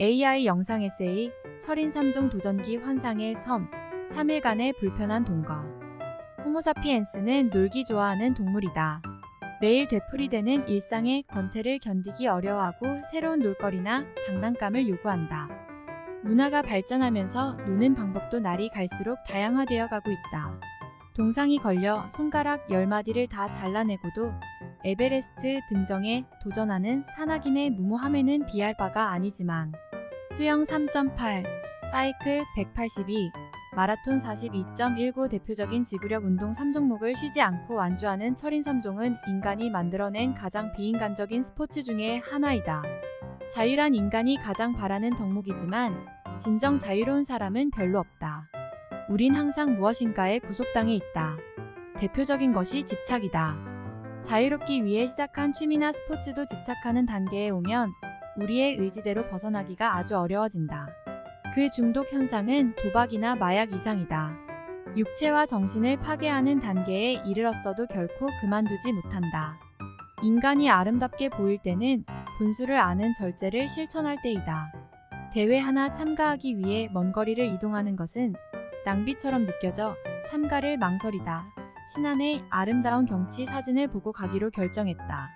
AI 영상 에세이 철인 3종 도전기 환상의 섬 3일간의 불편한 동거. 호모사피엔스는 놀기 좋아하는 동물이다. 매일 되풀이되는 일상의 권태를 견디기 어려워하고 새로운 놀거리나 장난감을 요구한다. 문화가 발전하면서 노는 방법도 날이 갈수록 다양화되어 가고 있다. 동상이 걸려 손가락 10마디를 다 잘라내고도 에베레스트 등정에 도전하는 산악인의 무모함에는 비할 바가 아니지만 수영 3.8, 사이클 182, 마라톤 42.19 대표적인 지구력 운동 3종목을 쉬지 않고 완주하는 철인 3종은 인간이 만들어낸 가장 비인간적인 스포츠 중의 하나이다. 자유란 인간이 가장 바라는 덕목이지만 진정 자유로운 사람은 별로 없다. 우린 항상 무엇인가에 구속당해 있다. 대표적인 것이 집착이다. 자유롭기 위해 시작한 취미나 스포츠도 집착하는 단계에 오면 우리의 의지대로 벗어나기가 아주 어려워진다. 그 중독 현상은 도박이나 마약 이상이다. 육체와 정신을 파괴하는 단계에 이르렀어도 결코 그만두지 못한다. 인간이 아름답게 보일 때는 분수를 아는 절제를 실천할 때이다. 대회 하나 참가하기 위해 먼 거리를 이동하는 것은 낭비처럼 느껴져 참가를 망설이다. 신안의 아름다운 경치 사진을 보고 가기로 결정했다.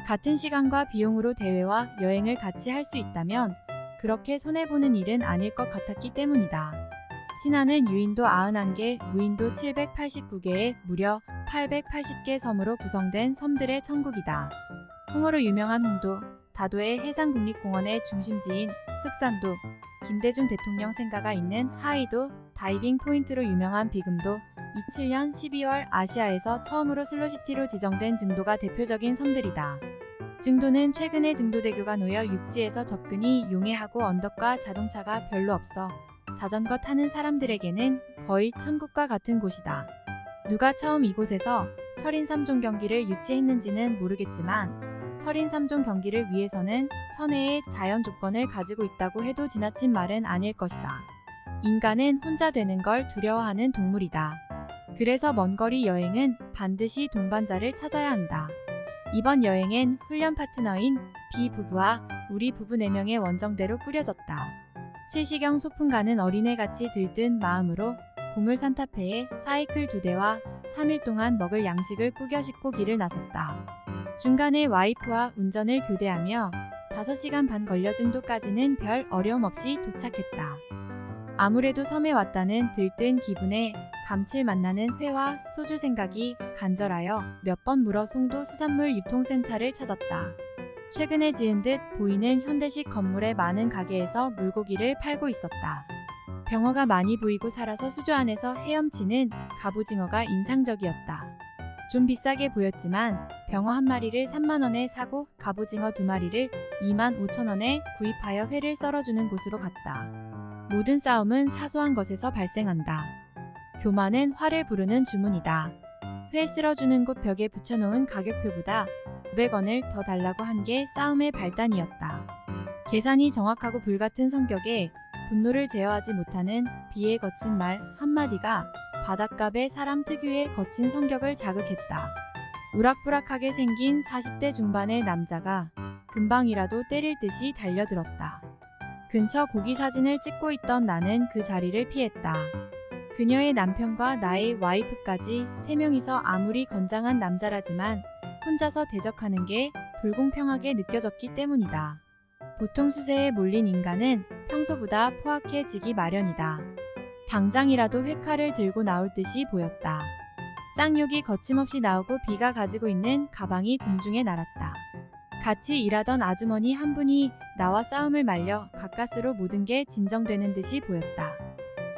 같은 시간과 비용으로 대회와 여행을 같이 할 수 있다면 그렇게 손해보는 일은 아닐 것 같았기 때문이다. 신안은 유인도 91개, 무인도 789개의 무려 880개 섬으로 구성된 섬들의 천국이다. 홍어로 유명한 홍도, 다도의 해상국립공원의 중심지인 흑산도, 김대중 대통령 생가가 있는 하이도, 다이빙 포인트로 유명한 비금도, 2007년 12월 아시아에서 처음으로 슬로시티로 지정된 증도가 대표적인 섬들이다. 증도는 최근에 증도대교가 놓여 육지에서 접근이 용이하고 언덕과 자동차가 별로 없어 자전거 타는 사람들에게는 거의 천국과 같은 곳이다. 누가 처음 이곳에서 철인 3종 경기를 유치했는지는 모르겠지만 철인 3종 경기를 위해서는 천혜의 자연 조건을 가지고 있다고 해도 지나친 말은 아닐 것이다. 인간은 혼자 되는 걸 두려워하는 동물이다. 그래서 먼거리 여행은 반드시 동반자를 찾아야 한다. 이번 여행엔 훈련 파트너인 B 부부와 우리 부부 4명의 원정대로 꾸려졌다. 칠시경 소풍 가는 어린애같이 들뜬 마음으로 고물 산타페에 사이클 2대와 3일 동안 먹을 양식을 꾸겨 싣고 길을 나섰다. 중간에 와이프와 운전을 교대하며 5시간 반 걸려 증도까지는 별 어려움 없이 도착했다. 아무래도 섬에 왔다는 들뜬 기분에 감칠맛 나는 회와 소주 생각이 간절하여 몇 번 물어 송도 수산물 유통센터를 찾았다. 최근에 지은 듯 보이는 현대식 건물의 많은 가게에서 물고기를 팔고 있었다. 병어가 많이 보이고 살아서 수조 안에서 헤엄치는 갑오징어가 인상적이었다. 좀 비싸게 보였지만 병어 한 마리를 3만원에 사고 갑오징어 2마리를 25,000원에 구입하여 회를 썰어주는 곳으로 갔다. 모든 싸움은 사소한 것에서 발생한다. 교만은 화를 부르는 주문이다. 회 쓸어주는 곳 벽에 붙여놓은 가격표보다 500원을 더 달라고 한 게 싸움의 발단이었다. 계산이 정확하고 불같은 성격에 분노를 제어하지 못하는 비의 거친 말 한마디가 바닷값의 사람 특유의 거친 성격을 자극했다. 우락부락하게 생긴 40대 중반의 남자가 금방이라도 때릴 듯이 달려들었다. 근처 고기 사진을 찍고 있던 나는 그 자리를 피했다. 그녀의 남편과 나의 와이프까지 3명이서 아무리 건장한 남자라지만 혼자서 대적하는 게 불공평하게 느껴졌기 때문이다. 보통 수세에 몰린 인간은 평소보다 포악해지기 마련이다. 당장이라도 회칼을 들고 나올 듯이 보였다. 쌍욕이 거침없이 나오고 B가 가지고 있는 가방이 공중에 날았다. 같이 일하던 아주머니 한 분이 나와 싸움을 말려 가까스로 모든 게 진정되는 듯이 보였다.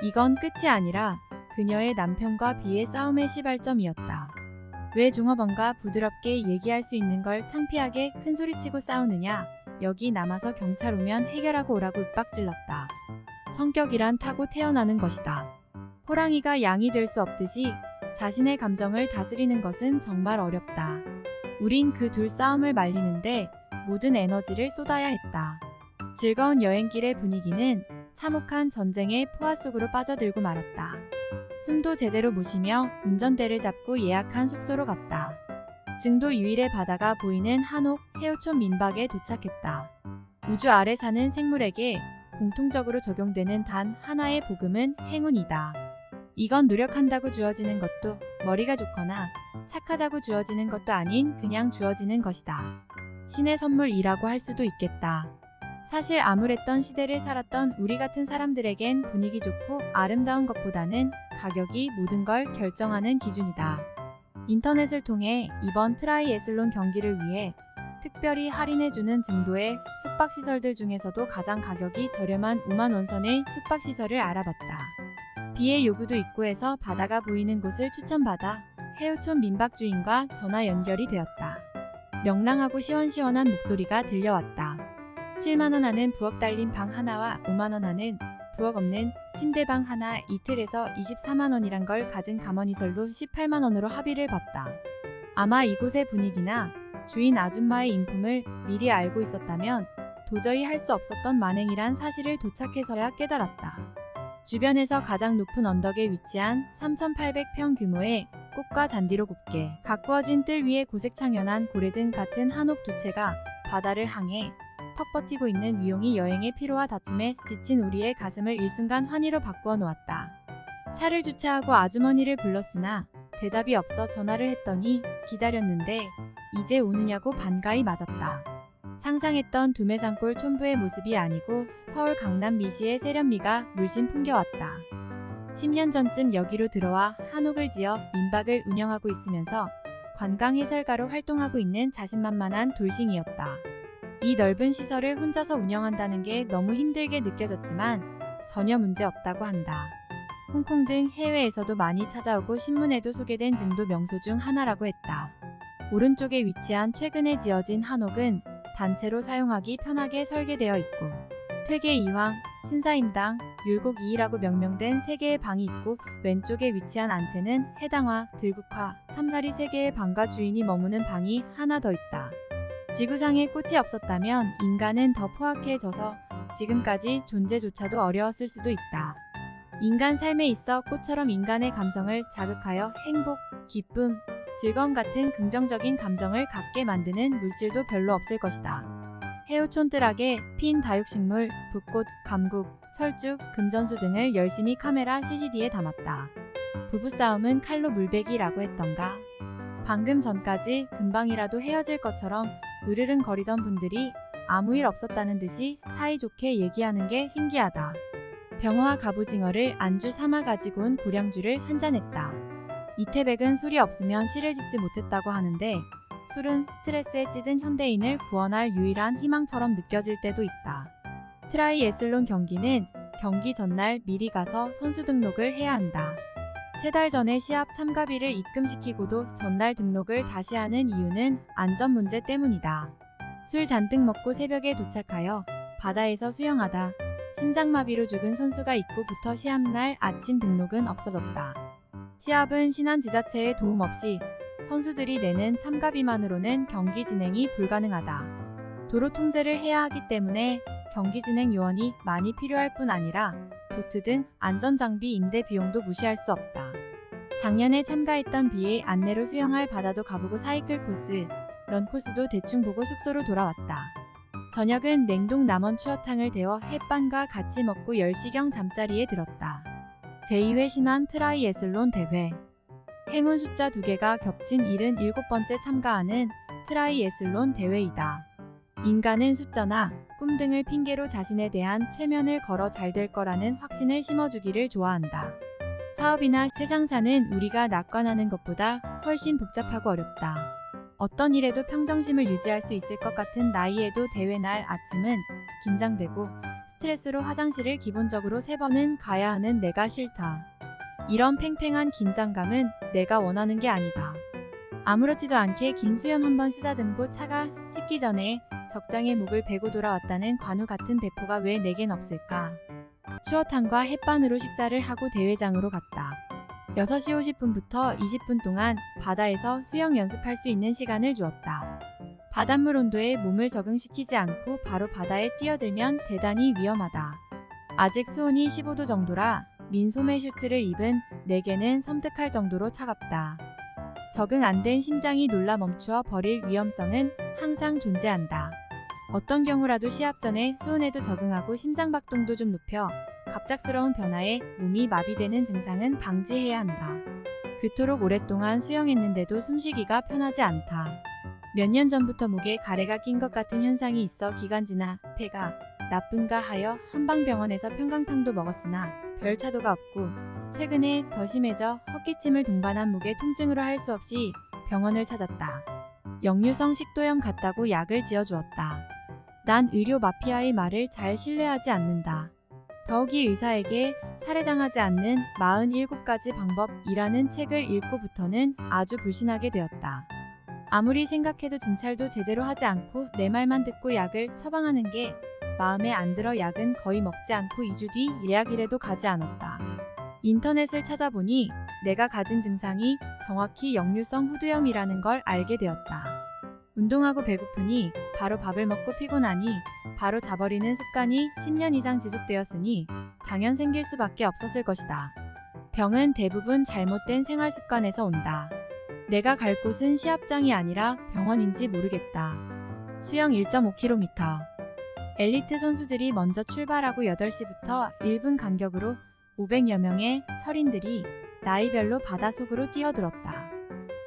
이건 끝이 아니라 그녀의 남편과 B의 싸움의 시발점이었다. 왜 종업원과 부드럽게 얘기할 수 있는 걸 창피하게 큰소리치고 싸우느냐? 여기 남아서 경찰 오면 해결하고 오라고 윽박질렀다. 성격이란 타고 태어나는 것이다. 호랑이가 양이 될 수 없듯이 자신의 감정을 다스리는 것은 정말 어렵다. 우린 그 둘 싸움을 말리는데 모든 에너지를 쏟아야 했다. 즐거운 여행길의 분위기는 참혹한 전쟁의 포화 속으로 빠져들고 말았다. 숨도 제대로 못 쉬며 운전대를 잡고 예약한 숙소로 갔다. 증도 유일의 바다가 보이는 한옥 해우촌 민박에 도착했다. 우주 아래 사는 생물에게 공통적으로 적용되는 단 하나의 복음은 행운이다. 이건 노력한다고 주어지는 것도, 머리가 좋거나 착하다고 주어지는 것도 아닌 그냥 주어지는 것이다. 신의 선물이라고 할 수도 있겠다. 사실 암울했던 시대를 살았던 우리 같은 사람들에겐 분위기 좋고 아름다운 것보다는 가격이 모든 걸 결정하는 기준이다. 인터넷을 통해 이번 트라이애슬론 경기를 위해 특별히 할인해주는 증도의 숙박시설들 중에서도 가장 가격이 저렴한 5만 원선의 숙박시설을 알아봤다. 비의 요구도 있고 해서 바다가 보이는 곳을 추천받아 해우촌 민박주인과 전화 연결이 되었다. 명랑하고 시원시원한 목소리가 들려왔다. 7만원 하는 부엌 달린 방 하나와 5만원 하는 부엌 없는 침대방 하나, 이틀에서 24만원이란 걸 가진 감언이설로 18만원으로 합의를 봤다. 아마 이곳의 분위기나 주인 아줌마의 인품을 미리 알고 있었다면 도저히 할 수 없었던 만행이란 사실을 도착해서야 깨달았다. 주변에서 가장 높은 언덕에 위치한 3,800평 규모의 꽃과 잔디로 곱게 가꾸어진 뜰 위에 고색창연한 고래등 같은 한옥 두 채가 바다를 향해 턱 버티고 있는 위용이 여행의 피로와 다툼에 지친 우리의 가슴을 일순간 환희로 바꾸어 놓았다. 차를 주차하고 아주머니를 불렀으나 대답이 없어 전화를 했더니 기다렸는데 이제 오느냐고 반가이 맞았다. 상상했던 두메산골 촌부의 모습이 아니고 서울 강남 미시의 세련미가 물씬 풍겨왔다. 10년 전쯤 여기로 들어와 한옥을 지어 민박을 운영하고 있으면서 관광해설가로 활동하고 있는 자신만만한 돌싱이었다. 이 넓은 시설을 혼자서 운영한다는 게 너무 힘들게 느껴졌지만 전혀 문제 없다고 한다. 홍콩 등 해외에서도 많이 찾아오고 신문에도 소개된 증도 명소 중 하나라고 했다. 오른쪽에 위치한 최근에 지어진 한옥은 단체로 사용하기 편하게 설계되어 있고 퇴계 이황, 신사임당, 율곡 2라고 명명된 3개의 방이 있고 왼쪽에 위치한 안채는 해당화, 들국화, 참가리 3개의 방과 주인이 머무는 방이 하나 더 있다. 지구상에 꽃이 없었다면 인간은 더 포악해져서 지금까지 존재조차도 어려웠을 수도 있다. 인간 삶에 있어 꽃처럼 인간의 감성을 자극하여 행복, 기쁨, 즐거움 같은 긍정적인 감정을 갖게 만드는 물질도 별로 없을 것이다. 해우촌뜰하게 핀 다육식물, 붓꽃, 감국, 철쭉, 금전수 등을 열심히 카메라 CCD에 담았다. 부부싸움은 칼로 물베기라고 했던가. 방금 전까지 금방이라도 헤어질 것처럼 으르릉거리던 분들이 아무 일 없었다는 듯이 사이좋게 얘기하는 게 신기하다. 병어와 갑오징어를 안주 삼아 가지고 온 고량주를 한잔했다. 이태백은 술이 없으면 시를 짓지 못했다고 하는데 술은 스트레스에 찌든 현대인을 구원할 유일한 희망처럼 느껴질 때도 있다. 트라이애슬론 경기는 경기 전날 미리 가서 선수 등록을 해야 한다. 3달 전에 시합 참가비를 입금시키고도 전날 등록을 다시 하는 이유는 안전 문제 때문이다. 술 잔뜩 먹고 새벽에 도착하여 바다에서 수영하다 심장마비로 죽은 선수가 있고부터 시합날 아침 등록은 없어졌다. 시합은 신안지자체의 도움 없이 선수들이 내는 참가비만으로는 경기 진행이 불가능하다. 도로 통제를 해야 하기 때문에 경기 진행 요원이 많이 필요할 뿐 아니라 보트 등 안전장비 임대 비용도 무시할 수 없다. 작년에 참가했던 비의 안내로 수영할 바다도 가보고 사이클 코스, 런 코스도 대충 보고 숙소로 돌아왔다. 저녁은 냉동 남원 추어탕을 데워 햇반과 같이 먹고 10시경 잠자리에 들었다. 제2회 신안 트라이애슬론 대회. 행운 숫자 2개가 겹친 77번째 참가하는 트라이애슬론 대회이다. 인간은 숫자나 꿈 등을 핑계로 자신에 대한 최면을 걸어 잘 될 거라는 확신을 심어주기를 좋아한다. 사업이나 세상사는 우리가 낙관하는 것보다 훨씬 복잡하고 어렵다. 어떤 일에도 평정심을 유지할 수 있을 것 같은 나이에도 대회 날 아침은 긴장되고 스트레스로 화장실을 기본적으로 3번은 가야 하는 내가 싫다. 이런 팽팽한 긴장감은 내가 원하는 게 아니다. 아무렇지도 않게 긴 수염 한번 쓰다듬고 차가 식기 전에 적장에 목을 베고 돌아왔다는 관우 같은 배포가 왜 내겐 없을까? 추어탕과 햇반으로 식사를 하고 대회장으로 갔다. 6시 50분부터 20분 동안 바다에서 수영 연습할 수 있는 시간을 주었다. 바닷물 온도에 몸을 적응시키지 않고 바로 바다에 뛰어들면 대단히 위험하다. 아직 수온이 15도 정도라 민소매 슈트를 입은 내게는 섬뜩할 정도로 차갑다. 적응 안 된 심장이 놀라 멈추어 버릴 위험성은 항상 존재한다. 어떤 경우라도 시합 전에 수온에도 적응하고 심장박동도 좀 높여 갑작스러운 변화에 몸이 마비되는 증상은 방지해야 한다. 그토록 오랫동안 수영했는데도 숨쉬기가 편하지 않다. 몇 년 전부터 목에 가래가 낀 것 같은 현상이 있어 기관지나 폐가 나쁜가 하여 한방병원에서 평강탕도 먹었으나 별 차도가 없고 최근에 더 심해져 헛기침을 동반한 목의 통증으로 할 수 없이 병원을 찾았다. 역류성 식도염 같다고 약을 지어주었다. 난 의료 마피아의 말을 잘 신뢰하지 않는다. 더욱이 의사에게 살해당하지 않는 47가지 방법이라는 책을 읽고부터는 아주 불신하게 되었다. 아무리 생각해도 진찰도 제대로 하지 않고 내 말만 듣고 약을 처방하는 게 마음에 안 들어 약은 거의 먹지 않고 2주 뒤 예약이라도 가지 않았다. 인터넷을 찾아보니 내가 가진 증상이 정확히 역류성 후두염이라는 걸 알게 되었다. 운동하고 배고프니 바로 밥을 먹고 피곤하니 바로 자버리는 습관이 10년 이상 지속되었으니 당연 생길 수밖에 없었을 것이다. 병은 대부분 잘못된 생활 습관에서 온다. 내가 갈 곳은 시합장이 아니라 병원인지 모르겠다. 수영 1.5km. 엘리트 선수들이 먼저 출발하고 8시부터 1분 간격으로 500여 명의 철인들이 나이별로 바다 속으로 뛰어들었다.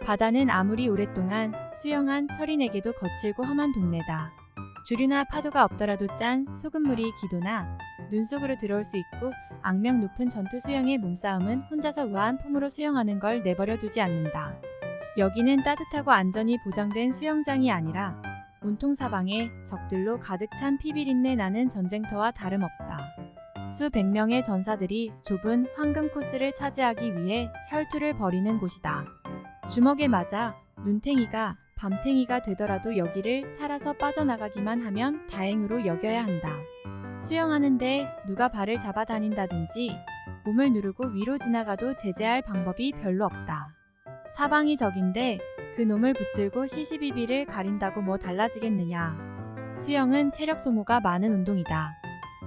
바다는 아무리 오랫동안 수영한 철인에게도 거칠고 험한 동네다. 주류나 파도가 없더라도 짠 소금물이 기도나 눈 속으로 들어올 수 있고 악명 높은 전투 수영의 몸싸움은 혼자서 우아한 폼으로 수영하는 걸 내버려 두지 않는다. 여기는 따뜻하고 안전이 보장된 수영장이 아니라 온통 사방에 적들로 가득 찬 피비린내 나는 전쟁터와 다름없다. 수백 명의 전사들이 좁은 황금 코스를 차지하기 위해 혈투를 벌이는 곳이다. 주먹에 맞아 눈탱이가 밤탱이가 되더라도 여기를 살아서 빠져나가기만 하면 다행으로 여겨야 한다. 수영하는데 누가 발을 잡아 다닌다든지 몸을 누르고 위로 지나가도 제재할 방법이 별로 없다. 사방이 적인데 그 놈을 붙들고 시시비비를 가린다고 뭐 달라지겠느냐. 수영은 체력 소모가 많은 운동이다.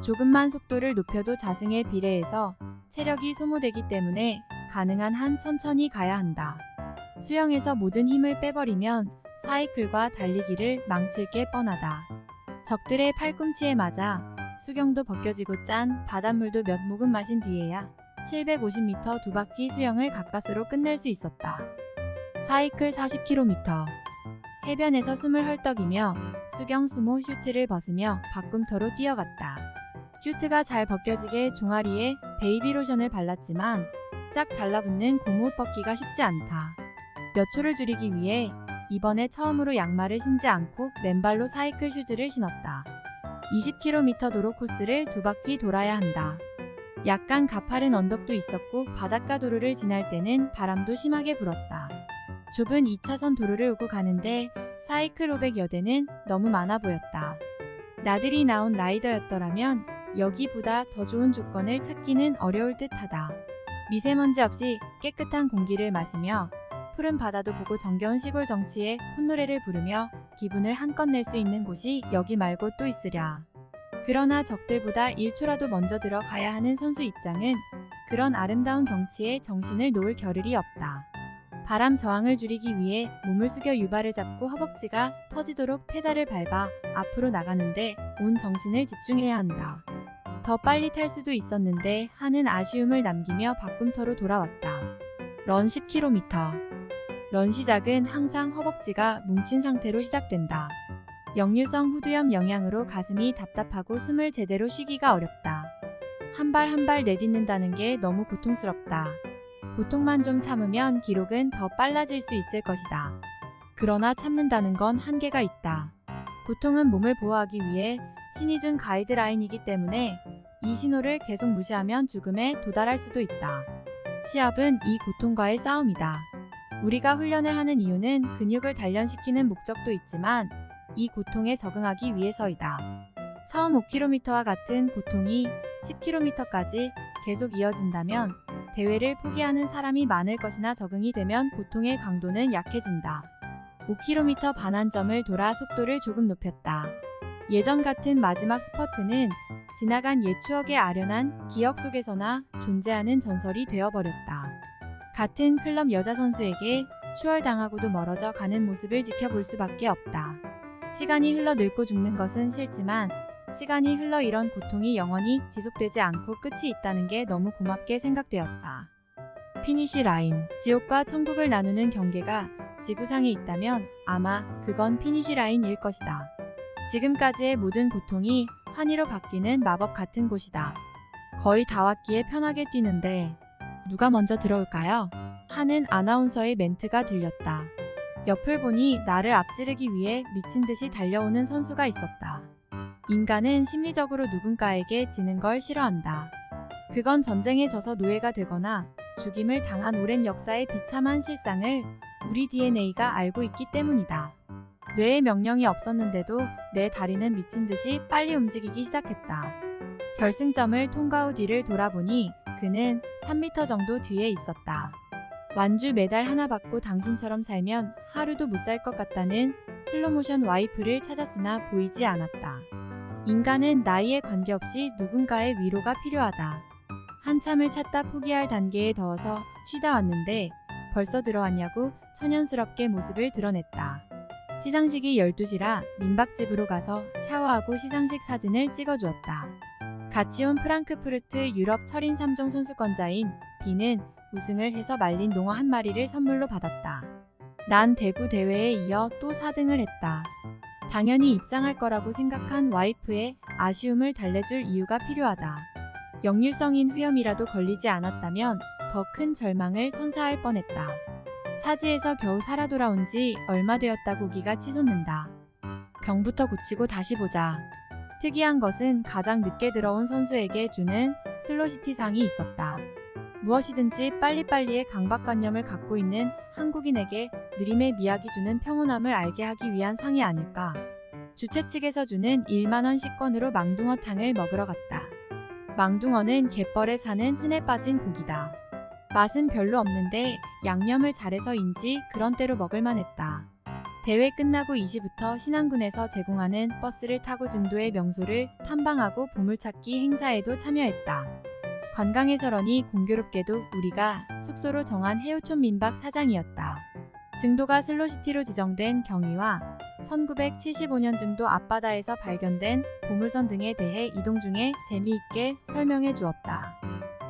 조금만 속도를 높여도 자승에 비례해서 체력이 소모되기 때문에 가능한 한 천천히 가야 한다. 수영에서 모든 힘을 빼버리면 사이클과 달리기를 망칠 게 뻔하다. 적들의 팔꿈치에 맞아 수경도 벗겨지고 짠 바닷물도 몇 모금 마신 뒤에야 750m 두 바퀴 수영을 가까스로 끝낼 수 있었다. 사이클 40km. 해변에서 숨을 헐떡이며 수경 수모 슈트를 벗으며 바꿈터로 뛰어갔다. 슈트가 잘 벗겨지게 종아리에 베이비로션을 발랐지만 짝 달라붙는 고무옷 벗기가 쉽지 않다. 몇 초를 줄이기 위해 이번에 처음으로 양말을 신지 않고 맨발로 사이클 슈즈를 신었다. 20km 도로 코스를 두 바퀴 돌아야 한다. 약간 가파른 언덕도 있었고 바닷가 도로를 지날 때는 바람도 심하게 불었다. 좁은 2차선 도로를 오고 가는데 사이클 500여 대는 너무 많아 보였다. 나들이 나온 라이더였더라면 여기보다 더 좋은 조건을 찾기는 어려울 듯하다. 미세먼지 없이 깨끗한 공기를 마시며 푸른 바다도 보고 정겨운 시골 정취에 콧노래를 부르며 기분을 한껏 낼 수 있는 곳이 여기 말고 또 있으랴. 그러나 적들보다 1초라도 먼저 들어가야 하는 선수 입장은 그런 아름다운 경치에 정신을 놓을 겨를이 없다. 바람 저항을 줄이기 위해 몸을 숙여 유발을 잡고 허벅지가 터지도록 페달을 밟아 앞으로 나가는데 온 정신을 집중해야 한다. 더 빨리 탈 수도 있었는데 하는 아쉬움을 남기며 바꿈터로 돌아왔다. 런 10km. 런 시작은 항상 허벅지가 뭉친 상태로 시작된다. 역류성 후두염 영향으로 가슴이 답답하고 숨을 제대로 쉬기가 어렵다. 한 발 한 발 내딛는다는 게 너무 고통스럽다. 고통만 좀 참으면 기록은 더 빨라질 수 있을 것이다. 그러나 참는다는 건 한계가 있다. 고통은 몸을 보호하기 위해 신이 준 가이드라인이기 때문에 이 신호를 계속 무시하면 죽음에 도달할 수도 있다. 시합은 이 고통과의 싸움이다. 우리가 훈련을 하는 이유는 근육을 단련시키는 목적도 있지만 이 고통에 적응하기 위해서이다. 처음 5km와 같은 고통이 10km까지 계속 이어진다면 대회를 포기하는 사람이 많을 것이나 적응이 되면 고통의 강도는 약해진다. 5km 반환점을 돌아 속도를 조금 높였다. 예전 같은 마지막 스퍼트는 지나간 옛 추억의 아련한 기억 속에서나 존재하는 전설이 되어버렸다. 같은 클럽 여자 선수에게 추월당하고도 멀어져 가는 모습을 지켜볼 수밖에 없다. 시간이 흘러 늙고 죽는 것은 싫지만 시간이 흘러 이런 고통이 영원히 지속되지 않고 끝이 있다는 게 너무 고맙게 생각되었다. 피니시 라인. 지옥과 천국을 나누는 경계가 지구상에 있다면 아마 그건 피니시 라인일 것이다. 지금까지의 모든 고통이 환희로 바뀌는 마법 같은 곳이다. 거의 다 왔기에 편하게 뛰는데 누가 먼저 들어올까요? 하는 아나운서의 멘트가 들렸다. 옆을 보니 나를 앞지르기 위해 미친 듯이 달려오는 선수가 있었다. 인간은 심리적으로 누군가에게 지는 걸 싫어한다. 그건 전쟁에 져서 노예가 되거나 죽임을 당한 오랜 역사의 비참한 실상을 우리 DNA가 알고 있기 때문이다. 뇌에 명령이 없었는데도 내 다리는 미친 듯이 빨리 움직이기 시작했다. 결승점을 통과 후 뒤를 돌아보니 그는 3m 정도 뒤에 있었다. 완주 메달 하나 받고 당신처럼 살면 하루도 못 살 것 같다는 슬로모션 와이프를 찾았으나 보이지 않았다. 인간은 나이에 관계없이 누군가의 위로가 필요하다. 한참을 찾다 포기할 단계에 더워서 쉬다 왔는데 벌써 들어왔냐고 천연스럽게 모습을 드러냈다. 시상식이 12시라 민박집으로 가서 샤워하고 시상식 사진을 찍어주었다. 같이 온 프랑크푸르트 유럽 철인 3종 선수권자인 B는 우승을 해서 말린 농어 한 마리를 선물로 받았다. 난 대구 대회에 이어 또 4등을 했다. 당연히 입상할 거라고 생각한 와이프의 아쉬움을 달래줄 이유가 필요하다. 역류성인 후염이라도 걸리지 않았다면 더 큰 절망을 선사할 뻔했다. 사지에서 겨우 살아 돌아온 지 얼마 되었다고 기가 치솟는다. 병부터 고치고 다시 보자. 특이한 것은 가장 늦게 들어온 선수에게 주는 슬로시티상이 있었다. 무엇이든지 빨리빨리의 강박관념을 갖고 있는 한국인에게 느림의 미학이 주는 평온함을 알게 하기 위한 상이 아닐까. 주최 측에서 주는 1만원 식권으로 망둥어탕을 먹으러 갔다. 망둥어는 갯벌에 사는 흔해 빠진 고기다. 맛은 별로 없는데 양념을 잘해서인지 그런 때로 먹을만했다. 대회 끝나고 2시부터 신안군에서 제공하는 버스를 타고 증도의 명소를 탐방하고 보물찾기 행사에도 참여했다. 관광해설원이 공교롭게도 우리가 숙소로 정한 해우촌 민박 사장이었다. 증도가 슬로시티로 지정된 경위와 1975년 증도 앞바다에서 발견된 보물선 등에 대해 이동 중에 재미있게 설명해 주었다.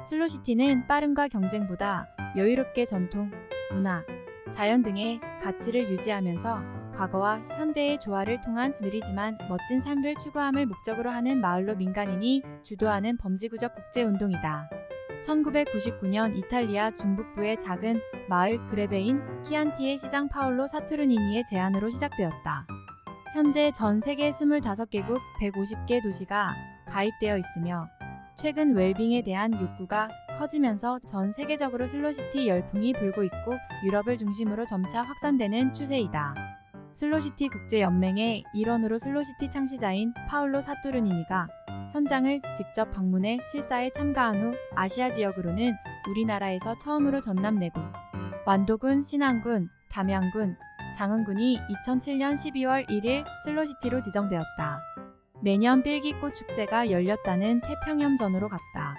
슬로시티는 빠름과 경쟁보다 여유롭게 전통, 문화, 자연 등의 가치를 유지하면서 과거와 현대의 조화를 통한 느리지만 멋진 삶을 추구함을 목적으로 하는 마을로 민간인이 주도하는 범지구적 국제운동이다. 1999년 이탈리아 중북부의 작은 마을 그레베인 키안티의 시장 파올로 사투르니니의 제안으로 시작되었다. 현재 전 세계 25개국 150개 도시가 가입되어 있으며 최근 웰빙에 대한 욕구가 커지면서 전 세계적으로 슬로시티 열풍이 불고 있고 유럽을 중심으로 점차 확산되는 추세이다. 슬로시티 국제연맹의 일원으로 슬로시티 창시자인 파올로 사투르니니가 현장을 직접 방문해 실사에 참가한 후 아시아 지역으로는 우리나라에서 처음으로 전남내국, 완도군, 신안군, 담양군, 장흥군이 2007년 12월 1일 슬로시티로 지정되었다. 매년 삘기꽃 축제가 열렸다는 태평염 전후로 갔다.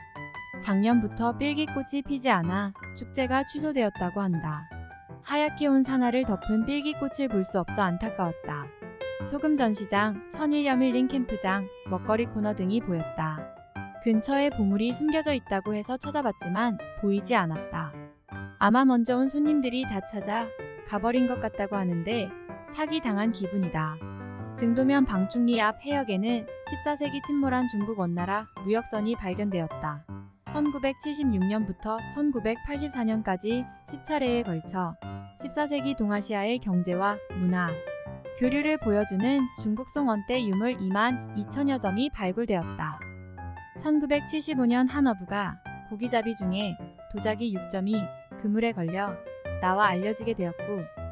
작년부터 삘기꽃이 피지 않아 축제가 취소되었다고 한다. 하얗게 온 산하를 덮은 삘기꽃을 볼 수 없어 안타까웠다. 소금 전시장, 천일염 힐링 캠프장, 먹거리 코너 등이 보였다. 근처에 보물이 숨겨져 있다고 해서 찾아봤지만 보이지 않았다. 아마 먼저 온 손님들이 다 찾아 가버린 것 같다고 하는데 사기당한 기분이다. 증도면 방충리 앞 해역에는 14세기 침몰한 중국 원나라 무역선이 발견되었다. 1976년부터 1984년까지 10차례에 걸쳐 14세기 동아시아의 경제와 문화, 교류를 보여주는 중국송 원대 유물 2만 2천여 점이 발굴되었다. 1975년 한 어부가 고기잡이 중에 도자기 6점이 그물에 걸려 나와 알려지게 되었고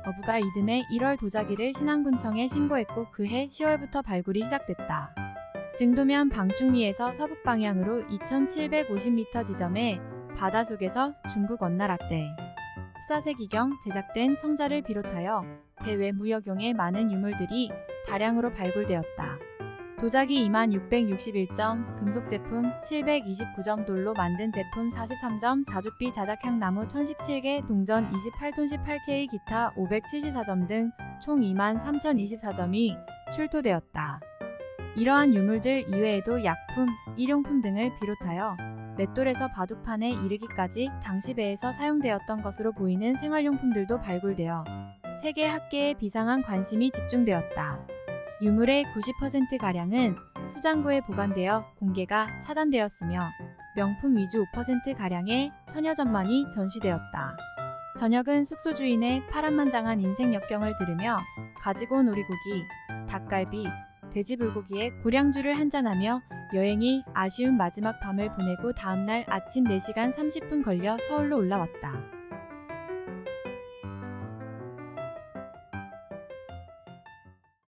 어부가 이듬해 1월 도자기를 신안군청에 신고했고 그해 10월부터 발굴이 시작됐다. 증도면 방충리에서 서북 방향으로 2750m 지점에 바다속에서 중국 원나라 때 14세기경 제작된 청자를 비롯하여 대외 무역용의 많은 유물들이 다량으로 발굴되었다. 도자기 2661점, 금속 제품 729점, 돌로 만든 제품 43점, 자줏빛 자작향 나무 1017개, 동전 28톤 18K, 기타 574점 등 총 23,024점이 출토되었다. 이러한 유물들 이외에도 약품, 일용품 등을 비롯하여 맷돌에서 바둑판에 이르기까지 당시 배에서 사용되었던 것으로 보이는 생활용품들도 발굴되어 세계 학계에 비상한 관심이 집중되었다. 유물의 90%가량은 수장고에 보관되어 공개가 차단되었으며 명품 위주 5%가량의 천여 점만이 전시되었다. 저녁은 숙소 주인의 파란만장한 인생 역경을 들으며 가지고 온 오리고기, 닭갈비, 돼지불고기에 고량주를 한잔하며 여행이 아쉬운 마지막 밤을 보내고 다음날 아침 4시간 30분 걸려 서울로 올라왔다.